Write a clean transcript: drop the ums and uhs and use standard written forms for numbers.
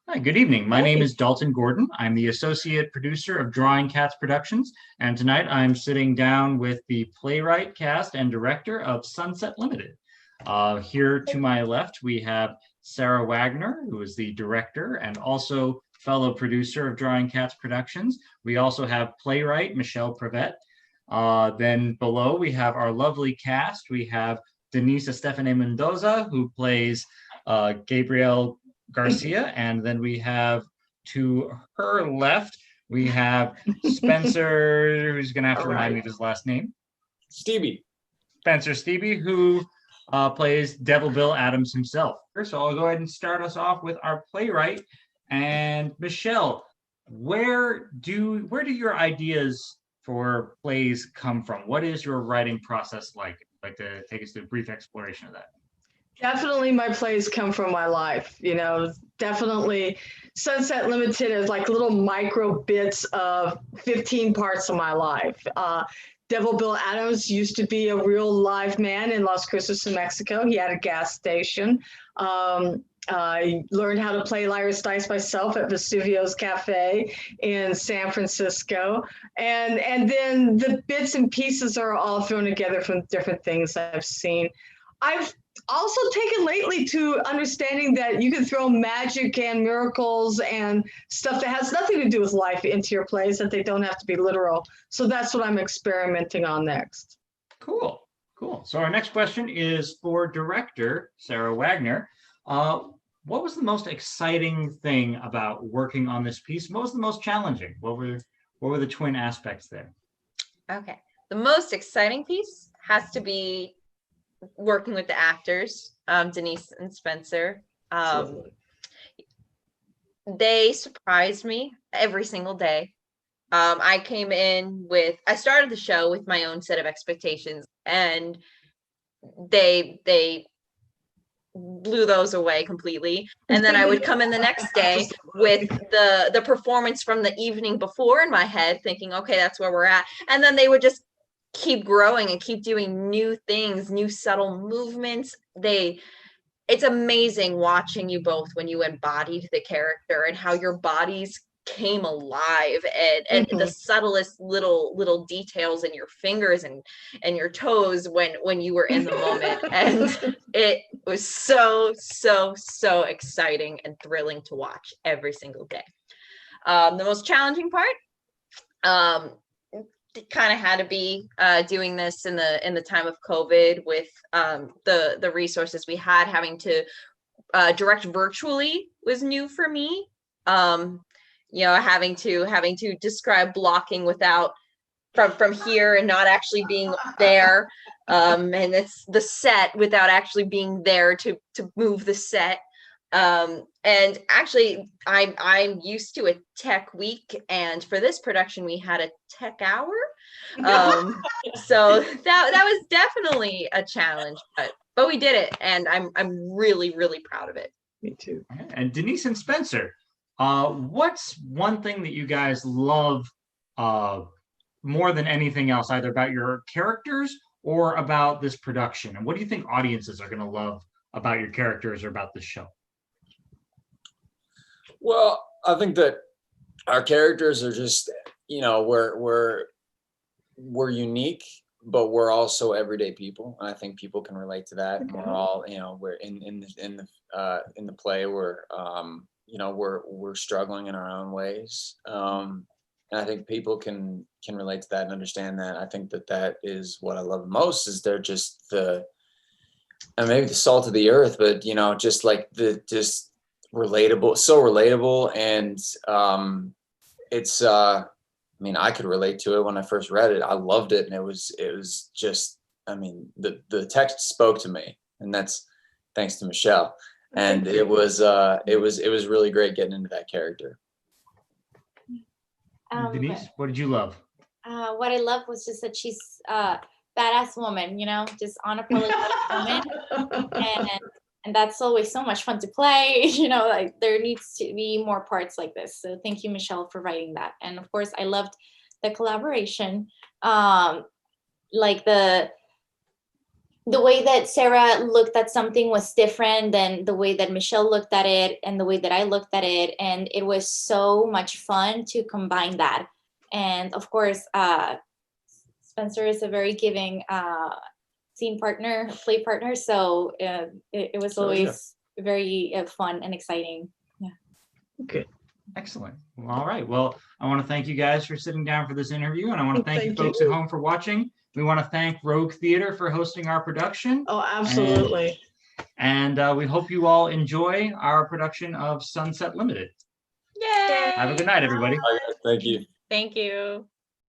Hi, good evening. My name Hey. is Dalton Gorden. I'm the associate producer of Drawing Cats Productions, and tonight I'm sitting down with the playwright, cast, and director of Sunset Limited. Here to my left, we have Sarah Wagner, who is the director and also fellow producer of Drawing Cats Productions. We also have playwright Michelle Prevet. Then below, we have our lovely cast. We have Denise Estefane Mendoza, who plays Gabriel Garcia. And then we have to her left, we have Spencer, who's going to have All to remind me right. of his last name. Stevie. Spencer Stevie, who plays Devil Bill Adams himself. So I'll go ahead and start us off with our playwright. And Michelle, where do your ideas for plays come from? What is your writing process like? I'd like to take us through a brief exploration of that. Definitely my plays come from my life, definitely Sunset Limited is like little micro bits of 15 parts of my life. Devil Bill Adams used to be a real live man in Las Cruces, New Mexico. He had a gas station. I learned how to play Lyra's Dice myself at Vesuvio's Cafe in San Francisco. And then the bits and pieces are all thrown together from different things I've seen. I've also taken lately to understanding that you can throw magic and miracles and stuff that has nothing to do with life into your plays, that they don't have to be literal. So that's what I'm experimenting on next. Cool. Cool. So our next question is for director Sarah Wagner. What was the most exciting thing about working on this piece? What was the most challenging? What were the twin aspects there? Okay. The most exciting piece has to be working with the actors, Denise and Spencer. They surprised me every single day. I started the show with my own set of expectations, and they blew those away completely. And then I would come in the next day with the performance from the evening before in my head, thinking, okay, that's where we're at. And then they would just keep growing and keep doing new things, new subtle movements. It's amazing watching you both when you embodied the character and how your bodies came alive, and the subtlest little details in your fingers and your toes when you were in the moment. And it was so exciting and thrilling to watch every single day. The most challenging part, it kind of had to be doing this in the time of COVID with the resources we had. Having to direct virtually was new for me. Having to describe blocking without from here and not actually being there, and it's the set without actually being there to move the set. And actually I'm used to a tech week, and for this production we had a tech hour. So that was definitely a challenge, but we did it, and I'm really proud of it. Me too. And Denise and Spencer, what's one thing that you guys love more than anything else, either about your characters or about this production? And what do you think audiences are going to love about your characters or about this show? Well, I think that our characters are just, we're unique, but we're also everyday people, and I think people can relate to that. And we're all, we're in the play, we're struggling in our own ways, and I think people can relate to that and understand that. I think that is what I love most, is they're just and maybe the salt of the earth, but just like just relatable, so relatable. And it's I could relate to it when I first read it. I loved it, and it was just, the text spoke to me, and that's thanks to Michelle. And it was really great getting into that character. Denise, what did you love? What I loved was just that she's a badass woman, just unapologetic woman, and that's always so much fun to play. Like there needs to be more parts like this. So thank you, Michelle, for writing that. And of course, I loved the collaboration, like the the way that Sarah looked at something was different than the way that Michelle looked at it and the way that I looked at it. And it was so much fun to combine that. And of course, Spencer is a very giving scene partner, play partner. So it was always very fun and exciting. Yeah. Good. Excellent. Well, all right. Well, I want to thank you guys for sitting down for this interview, and I want to thank you Thank folks you. at home for watching. We want to thank Rogue Theater for hosting our production. Oh, absolutely. And we hope you all enjoy our production of Sunset Limited. Yay! Have a good night, everybody. Thank you. Thank you.